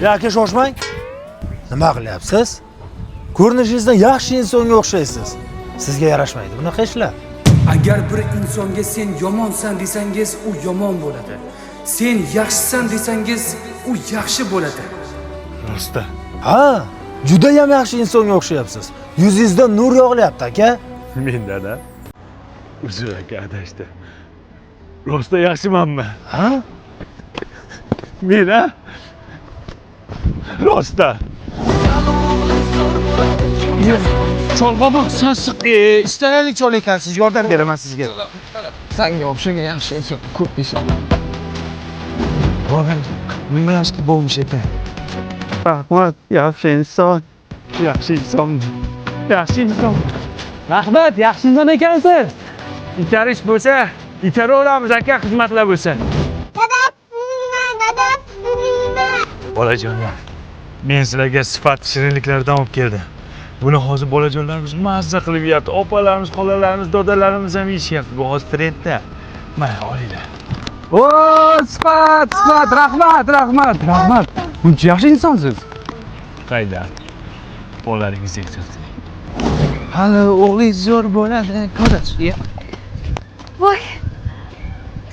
Yoki shoshmang. Nima qilyapsiz? Ko'rinishingizdan yaxshi insonga o'xshaysiz. Sizga yarashmaydi bunaqa ishlar. Agar bir insonga sen yomonsan desangiz, u yomon bo'ladi. Sen yaxshisan desangiz, u yaxshi bo'ladi. Rosta. Ha, juda ham yaxshi insonga o'xshayapsiz. Yuzingizdan nur yog'ilyapti, aka. Men dada. Uzr aka adashdi. Rosta yaxshimanmi? Ha? Men a? Rosta. Cholg'oboq sassiq, istaralik chol ekansiz, yordam beraman sizga. Senga o'xshagan yaxshi inson ko'p ishim. Bo'lgan, nima yaxshi bo'lmish ekan. Rahmat, yaxshi inson. Yaxshi inson. Yaxshi inson. Rahmat, yaxshi inson ekansiz. Itarish bo'lsa, itaraveramiz aka, xizmatlar bo'lsa. Bolajonlar, men sizlarga sifat shirinliklardan olib keldim. Buni hozir bolajonlarimiz mazza qilib yeyapti. Opalarimiz, xolalarimiz, dodalarimiz ham yeyishyapti. Bu hozir trendda. Mana olinglar. O, sifat, rahmat. Buncha yaxshi insonsiz. Qayda? Bolalaringizni qiziqtiring. Hali o'g'lingiz zo'r bo'ladi, ko'rasiz. Voy,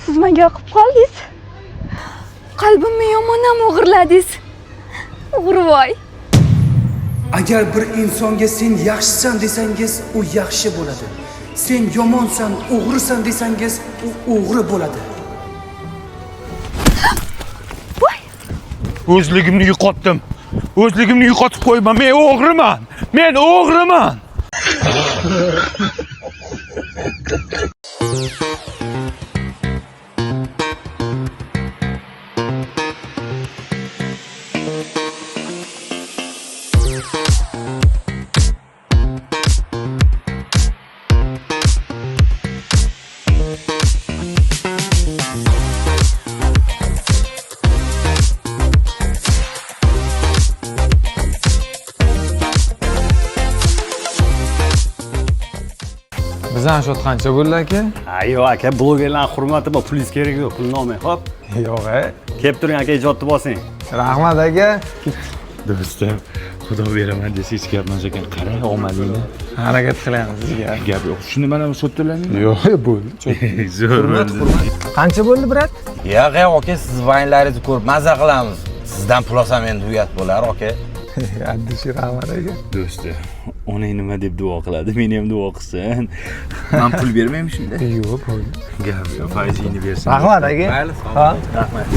siz menga yoqib qoldingiz. Qalbimni yomonam o'g'irladingiz. O'g'rivoy. Agar bir insonga sen yaxshisan desangiz, u yaxshi bo'ladi. Sen yomonsan, o'g'risan desangiz, u o'g'ri bo'ladi. O'zligimni yo'qotdim. O'zligimni yo'qotib qo'yma. Men o'g'riman. Men o'g'riman. Bizdan shot qancha bo'ldi aka? Ha, yo'q aka, blogerlarning hurmati bor, pulingiz kerak yo'q, pulni olmang. Hop, Yo'q, kelib turing aka, ijodni bosing. Rahmat aka. Do'stim, xudo beraman desa hech gap emas ekan. Qarang, omadingni. Harakat qilamiz sizga. Gap yo'q. Shuni mana so'tdilarmi? Yo'q, bo'ldi. Zo'r bo'ldi. Qancha bo'ldi, brat? Yo'q, aka, siz vaynlaringizni ko'rib maza qilamiz. Sizdan pul olsam endi uyat bo'lar, aka. Addishi rahmat aka. Do'sti, onang nima deb duo qiladi? Meni ham duo qilsin. Men pul bermayman shunda. Yo'q, bo'ldi. Gap yo'q, faizingni bersin. Rahmat aka. Mayli, Ha? rahmat.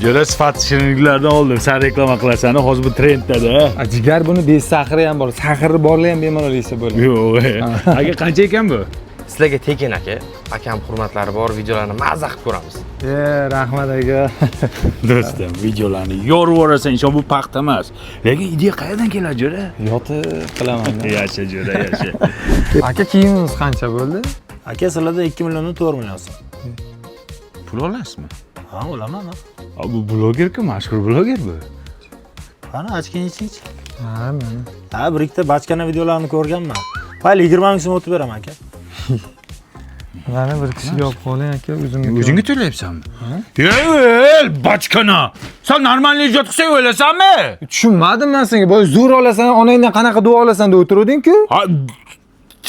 Jo'ra sifat shirinliklardan oldim. Sen reklama qilasan, hozir bu trenddada. Jigar buni besahri ham bor. Sahri borlar ham bemalol yesa bo'ladi. Yo'q. Aka qancha ekan bu? Sizlarga tekin aka. Akam hurmatlari bor, videolarni maza qilib ko'ramiz. Rahmat aka. Do'stim, videolarni yorib yuborasan, inshaalloh bu paxta emas. Lekin ideya qayerdan keladi, Jo'ra? Yotib qilaman. Yasha, Jo'ra, yasha. Aka, kiyimingiz qancha bo'ldi? Aka, sizlarda 2 milliondan 4 million so'm. Pul olasizmi? Ha, olaman. Bu bloger-ku, mashhur bloger bu. Qani, ochkini iching. Ha, mana. Ha, bir ikkita bachkana videolarini ko'rganman. Mayli, 20 ming so'm o'tib beraman aka. Mana bir kishiga olib qoling aka, o'zimga. O'zingga to'layapsanmi? Ey, bachkana! Sen normal ijod qilsang o'ylasanmi? Tushunmadim men senga. Boy zo'r olasan, onangdan qanaqa duo olasan deb o'tiruvding-ku? Ha,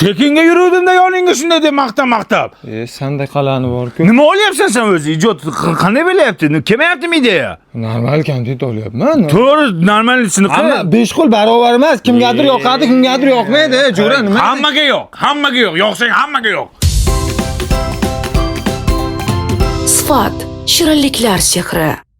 tekinga yuruvdim-da yoningga shunday deb maqtab. Sanda qalani bor-ku. Nima olyapsan sen o'zi? Ijod qanday bo'lyapti? Kelmayaptimi ideya? Normal kontent olyapman. To'g'ri, normalnisini qil. Ammo 5 qo'l barobar emas. Kimgadir yoqadi, kimgadir yoqmaydi. Jo'ra nima? Hammaga yo'q. Hammaga yo'q. Yo'qsang hammaga yo'q. Sifat shirinliklar sehri.